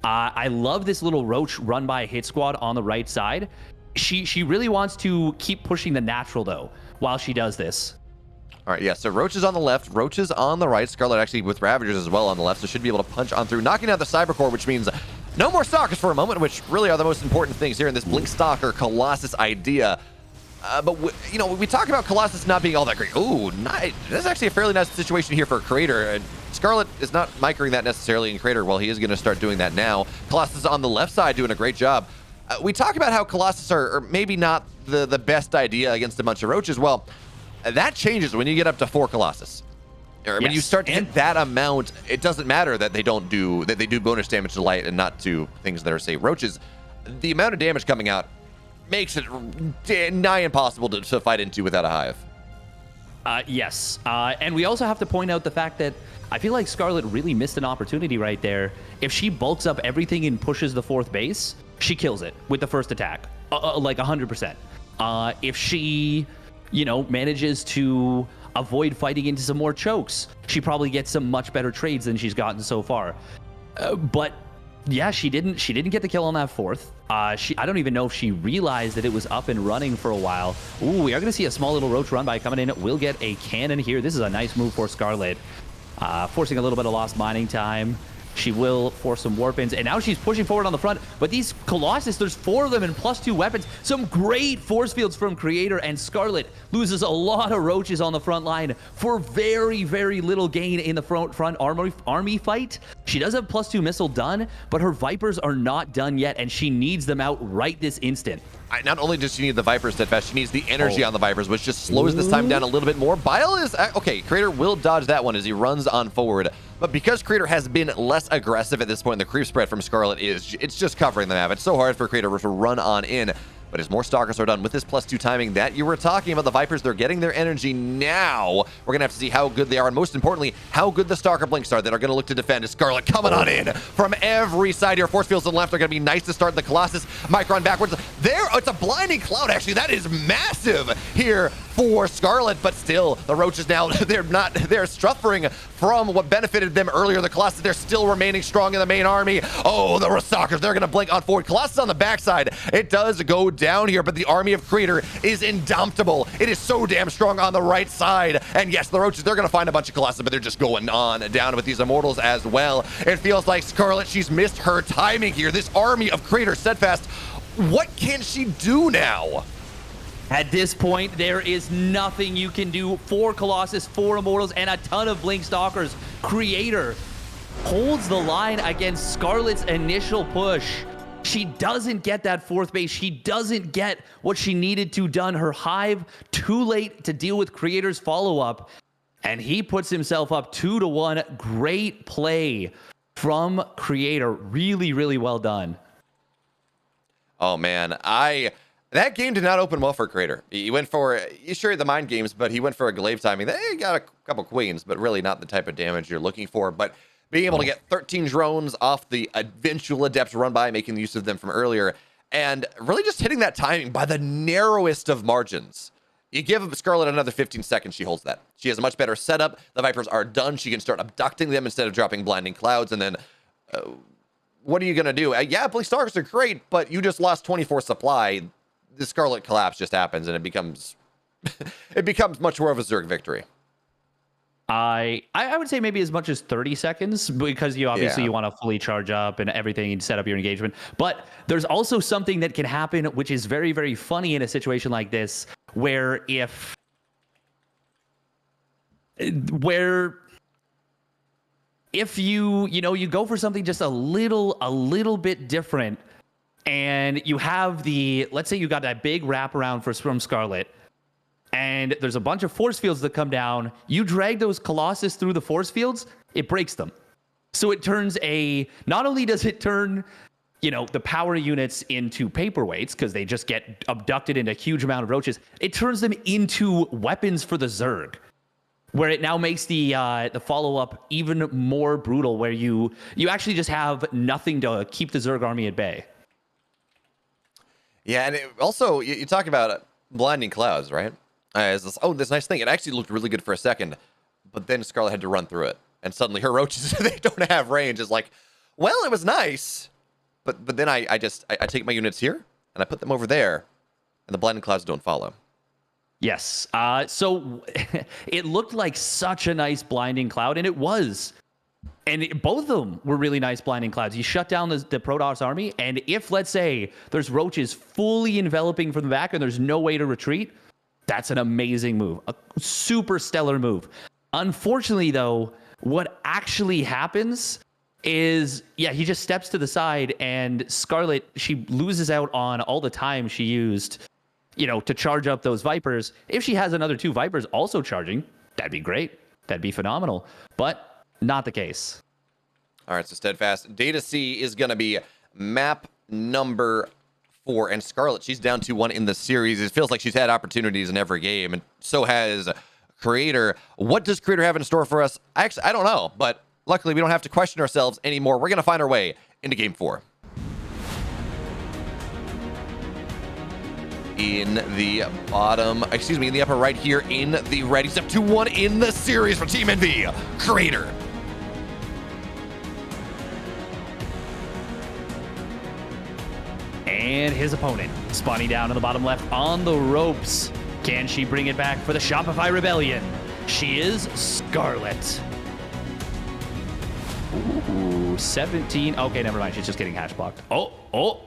I love this little Roach run by a hit squad on the right side. She really wants to keep pushing the natural, though, while she does this. All right, yeah, so Roaches on the left, Roaches on the right. Scarlett actually with Ravagers as well on the left, so should be able to punch on through, knocking out the Cybercore, which means no more Stalkers for a moment, which really are the most important things here in this Blink Stalker Colossus idea. But we talk about Colossus not being all that great. Ooh, nice. That's actually a fairly nice situation here for Creator. Scarlett is not microing that necessarily in Creator. Well, he is going to start doing that now. Colossus on the left side doing a great job. We talk about how Colossus are maybe not the best idea against a bunch of Roaches. Well, that changes when you get up to 4 Colossus. When you start to hit that amount, it doesn't matter that they do bonus damage to light and not to things that are, say, Roaches. The amount of damage coming out makes it nigh impossible to fight into without a hive. Yes. And we also have to point out the fact that I feel like Scarlett really missed an opportunity right there. If she bulks up everything and pushes the 4th base, she kills it with the first attack, like 100%. If she, manages to avoid fighting into some more chokes, she probably gets some much better trades than she's gotten so far. But yeah, she didn't get the kill on that 4th. I don't even know if she realized that it was up and running for a while. Ooh, we are going to see a small little Roach run by coming in. We'll get a cannon here. This is a nice move for Scarlett, forcing a little bit of lost mining time. She will force some warp-ins, and now she's pushing forward on the front. But these Colossus, there's 4 of them and +2 weapons. Some great force fields from Creator, and Scarlett loses a lot of roaches on the front line for very, very little gain in the front army fight. She does have +2 missile done, but her Vipers are not done yet, and she needs them out right this instant. Not only does she need the Vipers steadfast, she needs the energy on the Vipers, which just slows this time down a little bit more. Bile is okay. Creator will dodge that one as he runs on forward, but because Creator has been less aggressive at this point, the creep spread from Scarlett it's just covering the map. It's so hard for Creator to run on in. But as more Stalkers are done with this +2 timing that you were talking about, the Vipers, they're getting their energy now. We're going to have to see how good they are, and most importantly, how good the Stalker Blinks are that are going to look to defend. Scarlett coming on in from every side here. Force fields to the left are going to be nice to start the Colossus. Micron backwards. There, it's a blinding cloud, actually. That is massive here for Scarlett, but still, the Roaches now, they're suffering from what benefited them earlier. The Colossus, they're still remaining strong in the main army. Oh, the Stalkers, they're going to blink on forward. Colossus on the backside. It does go down here, but the army of Creator is indomitable. It is so damn strong on the right side. And yes, the Roaches, they're going to find a bunch of Colossus, but they're just going on down with these Immortals as well. It feels like Scarlett, she's missed her timing here. This army of Creator steadfast, what can she do now? At this point, there is nothing you can do. 4 Colossus, 4 Immortals, and a ton of Blink Stalkers. Creator holds the line against Scarlett's initial push. She doesn't get that 4th base. She doesn't get what she needed to done. Her Hive, too late to deal with Creator's follow-up. And he puts himself up 2-1. Great play from Creator. Really, really well done. Oh, man. That game did not open well for Creator. He went for, sure, the mind games, but he went for a glaive timing. They got a couple queens, but really not the type of damage you're looking for. But being able to get 13 drones off the eventual Adept run by, making use of them from earlier, and really just hitting that timing by the narrowest of margins. You give Scarlett another 15 seconds, she holds that. She has a much better setup. The Vipers are done. She can start abducting them instead of dropping blinding clouds, and then what are you going to do? Yeah, Blink Stalkers are great, but you just lost 24 supply. The Scarlett collapse just happens, and it becomes it becomes much more of a Zerg victory. I would say maybe as much as 30 seconds, because you obviously you want to fully charge up and everything and set up your engagement. But there's also something that can happen, which is very, very funny in a situation like this, where if you go for something just a little bit different, and you have let's say you got that big wraparound from Scarlett, and there's a bunch of force fields that come down. You drag those Colossus through the force fields, it breaks them. So it turns not only does it turn, the power units into paperweights because they just get abducted into a huge amount of roaches, it turns them into weapons for the Zerg, where it now makes the follow-up even more brutal, where you actually just have nothing to keep the Zerg army at bay. Yeah, and also, you talk about blinding clouds, right? This nice thing. It actually looked really good for a second, but then Scarlett had to run through it, and suddenly her roaches, they don't have range. It's like, well, it was nice, but then I take my units here, and I put them over there, and the blinding clouds don't follow. Yes. So it looked like such a nice blinding cloud, and it was. And both of them were really nice blinding clouds. You shut down the Protoss army, and if, let's say, there's roaches fully enveloping from the back and there's no way to retreat, that's an amazing move. A super stellar move. Unfortunately, though, what actually happens is, he just steps to the side, and Scarlett, she loses out on all the time she used, to charge up those Vipers. If she has another 2 Vipers also charging, that'd be great. That'd be phenomenal. But not the case. All right, so Steadfast. Data C is going to be map number 4. And Scarlett, she's down 2-1 in the series. It feels like she's had opportunities in every game, and so has Creator. What does Creator have in store for us? Actually, I don't know, but luckily we don't have to question ourselves anymore. We're going to find our way into Game 4. In the upper right here in the red. He's up 2-1 in the series for Team Envy. Creator. And his opponent spawning down in the bottom left on the ropes. Can she bring it back for the Shopify Rebellion? She is Scarlett. Ooh, 17. Okay, never mind. She's just getting hatch blocked. Oh.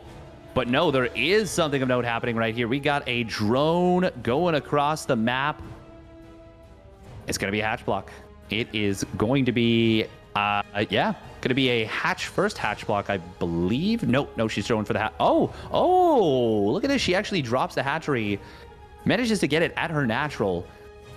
But no, there is something of note happening right here. We got a drone going across the map. It's going to be a hatch block. It is going to be, going to be a first hatch block, I believe. No, she's throwing for the hatch. Oh, look at this. She actually drops the hatchery, manages to get it at her natural.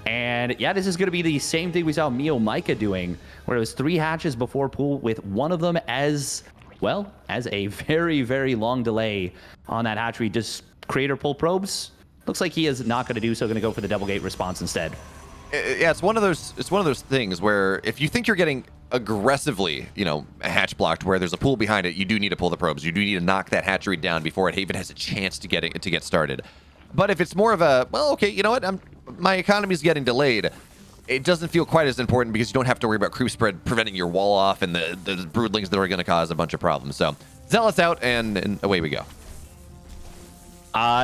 And yeah, this is going to be the same thing we saw Mio Micah doing, where it was 3 hatches before pool, with one of them as a very, very long delay on that hatchery. Does Creator pull probes? Looks like he is not going to do so. Going to go for the double gate response instead. Yeah, it's one of those things where if you think you're getting aggressively, hatch blocked, where there's a pool behind it, you do need to pull the probes. You do need to knock that hatchery down before it even has a chance to get started. But if it's more of a, well, okay, you know what, my economy's getting delayed, it doesn't feel quite as important because you don't have to worry about creep spread preventing your wall off and the broodlings that are going to cause a bunch of problems. So Zealot's out, and away we go.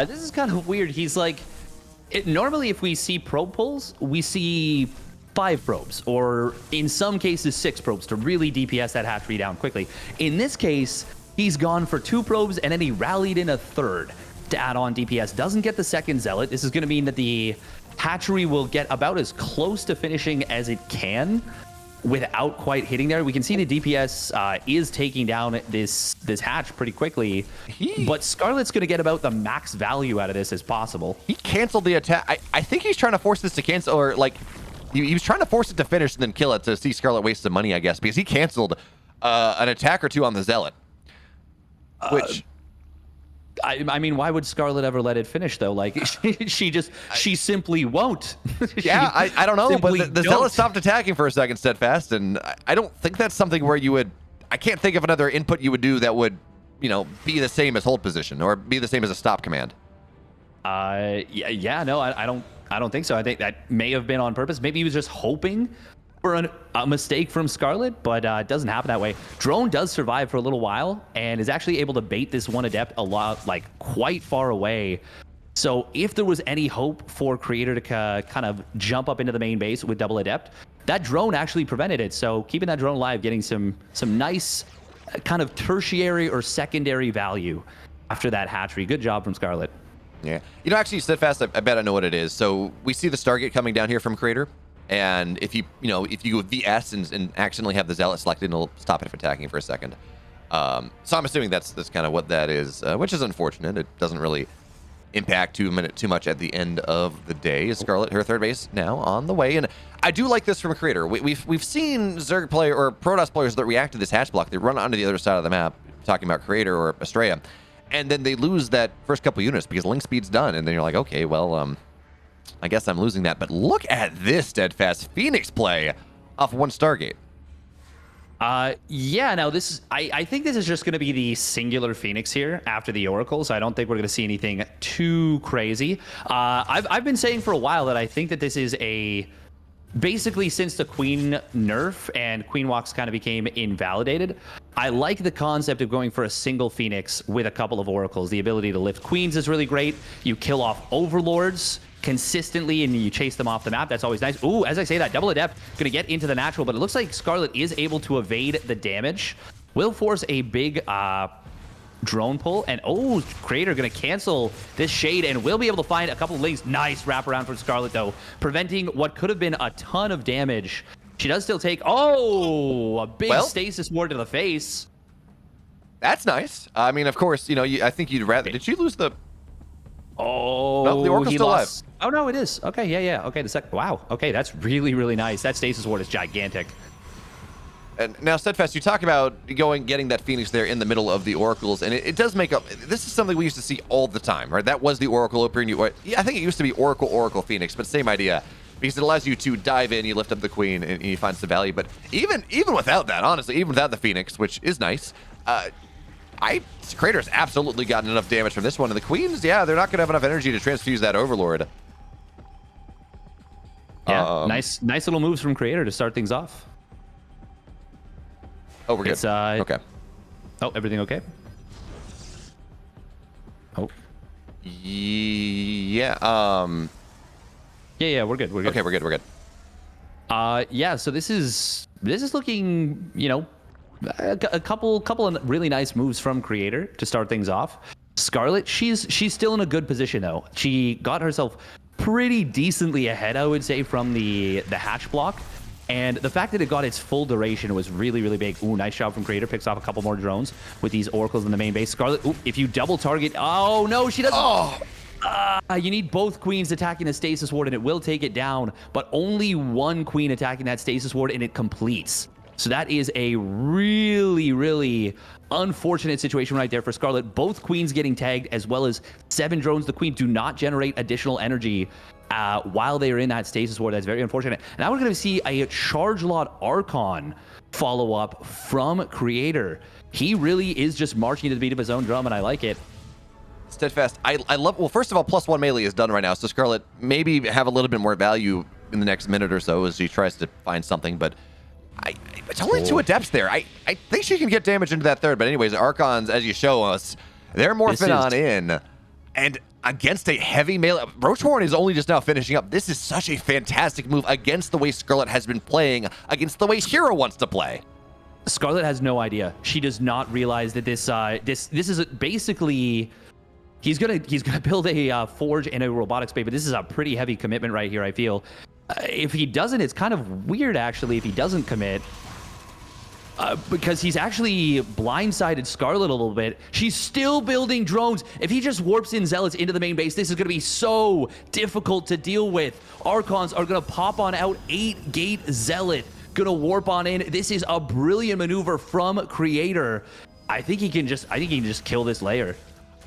This is kind of weird. He's like, normally if we see probe pulls, we see 5 probes, or in some cases 6 probes to really DPS that hatchery down quickly. In this case, he's gone for 2 probes, and then he rallied in a third to add on DPS. Doesn't get the second Zealot. This is going to mean that the hatchery will get about as close to finishing as it can without quite hitting there. We can see the DPS is taking down this hatch pretty quickly, but Scarlett's going to get about the max value out of this as possible. He canceled the attack. I think he's trying to force this to cancel, or like he was trying to force it to finish and then kill it to see Scarlett waste some money, I guess, because he canceled an attack or 2 on the Zealot, which... I mean, why would Scarlett ever let it finish, though? Like, she simply won't. I don't know, but the Zealot stopped attacking for a second, Steadfast, and I don't think that's something where you would... I can't think of another input you would do that would, be the same as hold position or be the same as a stop command. No, I don't think so. I think that may have been on purpose. Maybe he was just hoping for a mistake from Scarlett, but it doesn't happen that way. Drone does survive for a little while and is actually able to bait this one Adept a lot, like quite far away. So if there was any hope for Creator to kind of jump up into the main base with double Adept, that drone actually prevented it. So keeping that drone alive, getting some nice kind of tertiary or secondary value after that hatchery. Good job from Scarlett. Yeah. Actually, Steadfast, I bet I know what it is. So we see the Stargate coming down here from Creator. And if you go VS and accidentally have the Zealot selected, it'll stop it from attacking for a second. So I'm assuming that's kind of what that is, which is unfortunate. It doesn't really impact too much at the end of the day. Scarlett, her third base now on the way, and I do like this from a Creator. We've seen Zerg player or Protoss players that react to this hatch block. They run onto the other side of the map, talking about Creator or Estrella, and then they lose that first couple units because link speed's done, and then you're like, okay, well, I guess I'm losing that. But look at this Steadfast Phoenix play off one Stargate. Now this is, I think this is just going to be the singular Phoenix here after the Oracle, so I don't think we're going to see anything too crazy. I've been saying for a while that I think that this is basically since the Queen nerf and Queen Walks kind of became invalidated, I like the concept of going for a single Phoenix with a couple of Oracles. The ability to lift Queens is really great. You kill off Overlords consistently and you chase them off the map. That's always nice. Ooh, as I say that, double Adept gonna get into the natural, but it looks like Scarlett is able to evade the damage. Will force a big drone pull, and Creator gonna cancel this shade and will be able to find a couple of links. Nice wraparound from Scarlett though, preventing what could have been a ton of damage. She does still take a big stasis ward to the face. That's nice. I mean, of course, I think you'd rather. Did she lose the? Oh, no, the Oracle's still alive. Oh no, it is. Okay, yeah. Okay, wow. Okay, that's really, really nice. That stasis ward is gigantic. And now, Steadfast, you talk about getting that Phoenix there in the middle of the Oracles, and it does make up. This is something we used to see all the time, right? That was the Oracle opening. I think it used to be Oracle Phoenix, but same idea, because it allows you to dive in, you lift up the Queen, and you find some value. But even without that, honestly, even without the Phoenix, which is nice, Creator's absolutely gotten enough damage from this one. And the Queens, yeah, they're not going to have enough energy to transfuse that Overlord. Yeah, nice little moves from Creator to start things off. Oh, we're good. Okay. Oh, everything okay? Oh. Yeah. Yeah, we're good. We're good. Okay, we're good. Yeah, so this is looking, a couple of really nice moves from Creator to start things off. Scarlett, she's still in a good position though. She got herself pretty decently ahead, I would say, from the hatch block. And the fact that it got its full duration was really, really big. Ooh, nice job from Creator. Picks off a couple more drones with these oracles in the main base. Scarlett, ooh, if you double target... Oh, no, she doesn't... Oh. You need both queens attacking the stasis ward, and it will take it down. But only one queen attacking that stasis ward, and it completes. So that is a really, really unfortunate situation right there for Scarlett. Both queens getting tagged, as well as 7 drones. The queen do not generate additional energy while they are in that stasis ward. That's very unfortunate. Now we're going to see a Charge Lot Archon follow up from Creator. He really is just marching to the beat of his own drum, and I like it. Steadfast, I love... Well, first of all, +1 melee is done right now, so Scarlett maybe have a little bit more value in the next minute or so as she tries to find something, but it's only 2 adepts there. I think she can get damage into that third, but anyways, Archons, as you show us, they're morphing on in, and against a heavy melee... Roachhorn is only just now finishing up. This is such a fantastic move against the way Scarlett has been playing, against the way Hero wants to play. Scarlett has no idea. She does not realize that this is basically... He's gonna build a forge and a robotics bay, but this is a pretty heavy commitment right here, I feel. If he doesn't, it's kind of weird, actually, if he doesn't commit. Because he's actually blindsided Scarlett a little bit. She's still building drones. If he just warps in Zealots into the main base, this is going to be so difficult to deal with. Archons are going to pop on out. 8-gate Zealot going to warp on in. This is a brilliant maneuver from Creator. I think he can just kill this layer.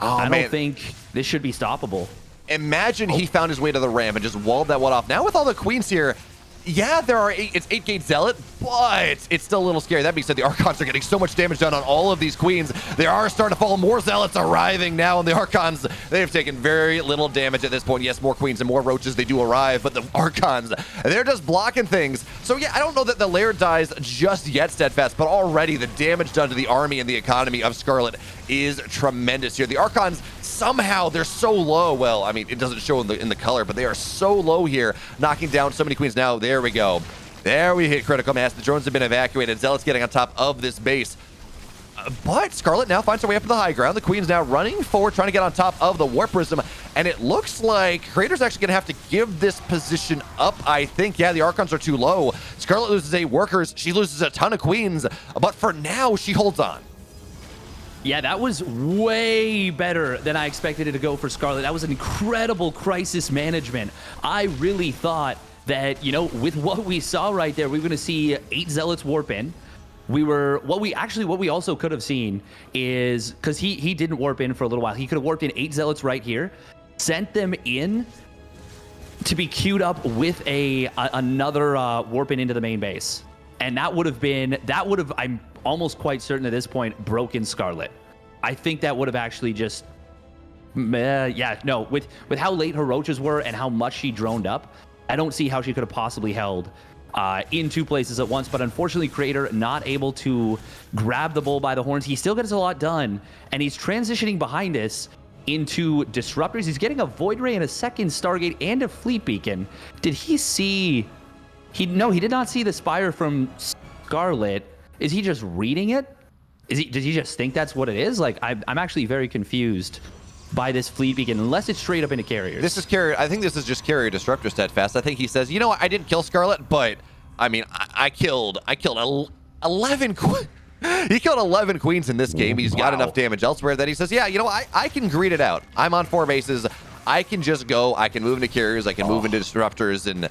Oh, I don't think this should be stoppable. Imagine he found his way to the ramp and just walled that one off. Now with all the queens here, yeah, it's 8-gate Zealot, but it's still a little scary. That being said, the Archons are getting so much damage done on all of these queens. They are starting to fall. More Zealots arriving now, and the Archons, they've taken very little damage at this point. Yes, more queens and more roaches, they do arrive, but the Archons, they're just blocking things. So yeah, I don't know that the lair dies just yet, Steadfast, but already the damage done to the army and the economy of Scarlett is tremendous here. The Archons, somehow they're so low. Well, I mean, it doesn't show in the color, but they are so low here, knocking down so many queens. Now, there we go. There we hit critical mass. The drones have been evacuated. Zealot's getting on top of this base. But Scarlett now finds her way up to the high ground. The queen's now running forward, trying to get on top of the Warp Prism. And it looks like Creator's actually going to have to give this position up, I think. Yeah, the Archons are too low. Scarlett loses 8 workers. She loses a ton of queens. But for now, she holds on. Yeah, that was way better than I expected it to go for Scarlett. That was an incredible crisis management. I really thought that, you know, with what we saw right there, we were going to see 8 Zealots warp in. What we also could have seen is, because he didn't warp in for a little while, he could have warped in 8 Zealots right here, sent them in to be queued up with another warp in into the main base. And that would have, I'm almost quite certain at this point, broken Scarlett. I think that would have actually just, with how late her roaches were and how much she droned up, I don't see how she could have possibly held in 2 places at once. But unfortunately, Creator not able to grab the bull by the horns. He still gets a lot done, and he's transitioning behind us into disruptors. He's getting a Void Ray and a second Stargate and a Fleet Beacon. Did he see... No, he did not see the Spire from Scarlett. Is he just reading it? Did he just think that's what it is? Like, I'm actually very confused by this Fleet Beacon, unless it's straight up into carriers. This is carrier. I think this is just carrier disruptor Steadfast. I think he says, you know what, I didn't kill Scarlett, but I mean, I killed 11 he killed 11 queens in this game. He's got enough damage elsewhere that he says, yeah, you know, I can greed it out. I'm on 4 bases. I can just go. I can move into carriers. I can move into disruptors, and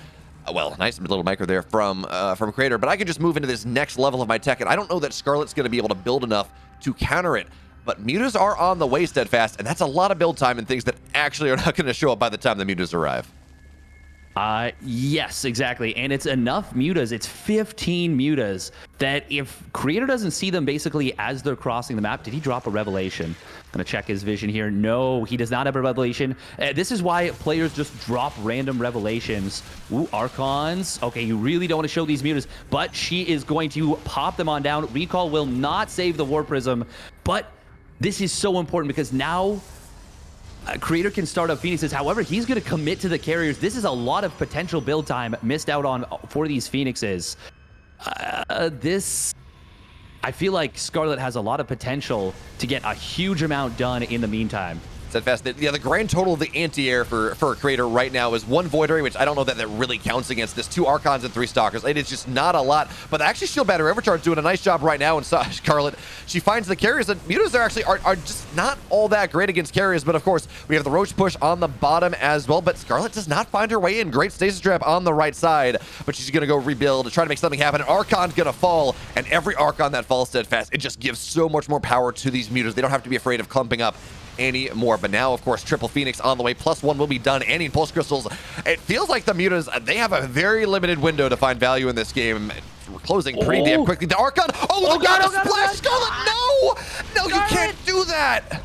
well, nice little micro there from Creator, but I can just move into this next level of my tech, and I don't know that Scarlett's going to be able to build enough to counter it. But mutas are on the way, Steadfast, and that's a lot of build time and things that actually are not going to show up by the time the mutas arrive. Yes, exactly. And it's enough mutas. It's 15 mutas that if Creator doesn't see them basically as they're crossing the map, did he drop a revelation? I'm going to check his vision here. No, he does not have a revelation. This is why players just drop random revelations. Ooh, Archons. Okay, you really don't want to show these mutas, but she is going to pop them on down. Recall will not save the War Prism, but this is so important because now Creator can start up Phoenixes. However, he's going to commit to the carriers. This is a lot of potential build time missed out on for these Phoenixes. I feel like Scarlett has a lot of potential to get a huge amount done in the meantime. Fast. Yeah, the grand total of the anti-air for a creator right now is 1 Void Ray, which I don't know that really counts against this. 2 Archons and 3 Stalkers. It is just not a lot. But actually, Shield Battery Overcharge doing a nice job right now. And Scarlett, she finds the carriers. And Mutas are just not all that great against carriers. But of course, we have the Roach push on the bottom as well. But Scarlett does not find her way in. Great Stasis Trap on the right side. But she's going to go rebuild, try to make something happen. And Archon's going to fall. And every Archon that falls steadfast, it just gives so much more power to these Mutas. They don't have to be afraid of clumping up anymore. But now, of course, triple Phoenix on the way. +1 will be done. And in Pulse Crystals, it feels like the Mutas, they have a very limited window to find value in this game. We're closing pretty damn quickly. The Archon! Oh, look out! Splash! Scarlett, no! No, you can't do that!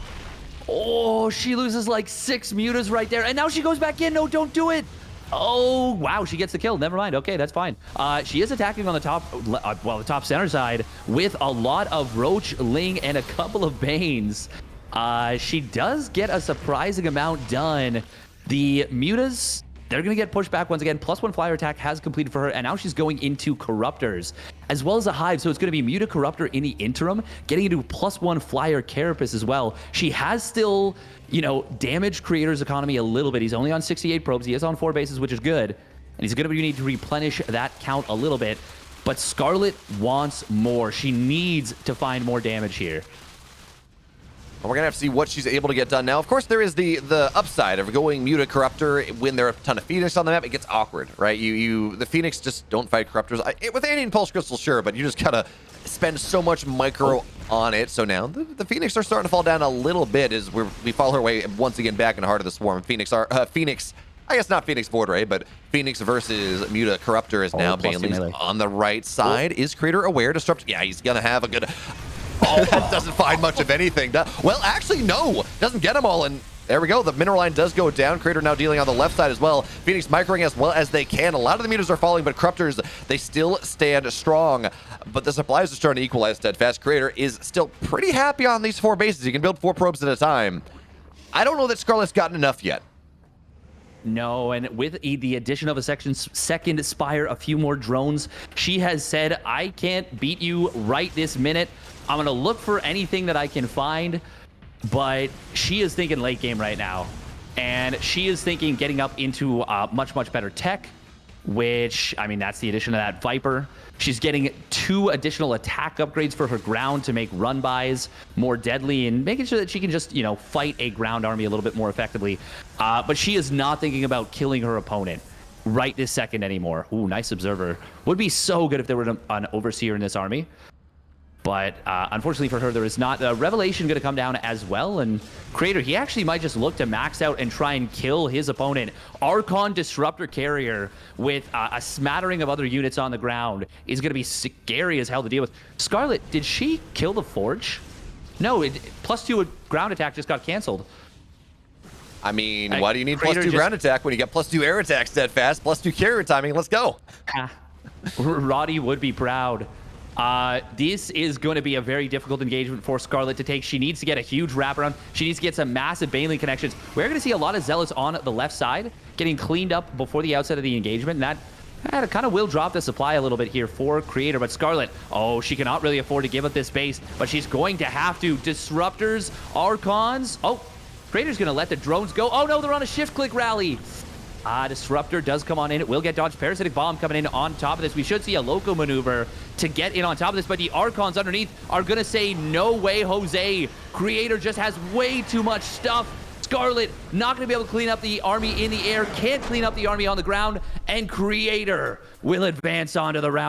Oh, she loses like 6 Mutas right there. And now she goes back in. No, don't do it. Oh, wow, she gets the kill. Never mind. Okay, that's fine. She is attacking on the top, the top center side with a lot of Roach, Ling, and a couple of Banes. She does get a surprising amount done. The Mutas, they're going to get pushed back once again. +1 flyer attack has completed for her, and now she's going into Corruptors, as well as a Hive. So it's going to be Muta Corruptor in the interim, getting into +1 flyer Carapace as well. She has still, damaged Creator's economy a little bit. He's only on 68 probes. He is on 4 bases, which is good. And he's going to need to replenish that count a little bit. But Scarlett wants more. She needs to find more damage here. We're going to have to see what she's able to get done now. Of course, there is the upside of going Muta Corruptor. When there are a ton of Phoenix on the map, it gets awkward, right? The Phoenix just don't fight Corruptors. With Annie and Pulse Crystal, sure, but you just gotta spend so much micro on it. So now the Phoenix are starting to fall down a little bit as we follow her way once again back in the heart of the swarm. Phoenix, I guess not Phoenix Void Ray, but Phoenix versus Muta Corruptor is now Bailey's on the right side. Is Creator aware? Disrupt? Yeah, he's gonna have a good... Oh, doesn't find much of anything. Well, actually, no. Doesn't get them all. And there we go. The mineral line does go down. Creator now dealing on the left side as well. Phoenix microing as well as they can. A lot of the Mutas are falling, but Corruptors, they still stand strong. But the supplies are starting to equalize steadfast. Creator is still pretty happy on these 4 bases. You can build 4 probes at a time. I don't know that Scarlett's gotten enough yet. No, and with the addition of a second Spire, a few more drones, she has said, I can't beat you right this minute. I'm going to look for anything that I can find, but she is thinking late game right now. And she is thinking getting up into much, much better tech, which, I mean, that's the addition of that Viper. She's getting 2 additional attack upgrades for her ground to make run-bys more deadly and making sure that she can just, fight a ground army a little bit more effectively. But she is not thinking about killing her opponent right this second anymore. Ooh, nice Observer. Would be so good if there were an Overseer in this army. But unfortunately for her, there is not. Revelation going to come down as well. And Creator, he actually might just look to max out and try and kill his opponent. Archon Disruptor Carrier with a smattering of other units on the ground is going to be scary as hell to deal with. Scarlett, did she kill the Forge? No, +2 ground attack just got canceled. I mean, why do you need +2 ground attack when you get +2 air attack steadfast, +2 carrier timing? Let's go. Roddy would be proud. This is going to be a very difficult engagement for Scarlett to take. She needs to get a huge wraparound. She needs to get some massive Baneling connections. We're going to see a lot of Zealots on the left side getting cleaned up before the outset of the engagement. And that kind of will drop the supply a little bit here for Creator. But Scarlett, she cannot really afford to give up this base, but she's going to have to. Disruptors, Archons. Oh, Creator's going to let the drones go. Oh, no, they're on a shift-click rally. Disruptor does come on in. It will get dodged. Parasitic Bomb coming in on top of this. We should see a Loco maneuver to get in on top of this, but the Archons underneath are going to say, no way, Jose. Creator just has way too much stuff. Scarlett not going to be able to clean up the army in the air, can't clean up the army on the ground, and Creator will advance onto the round.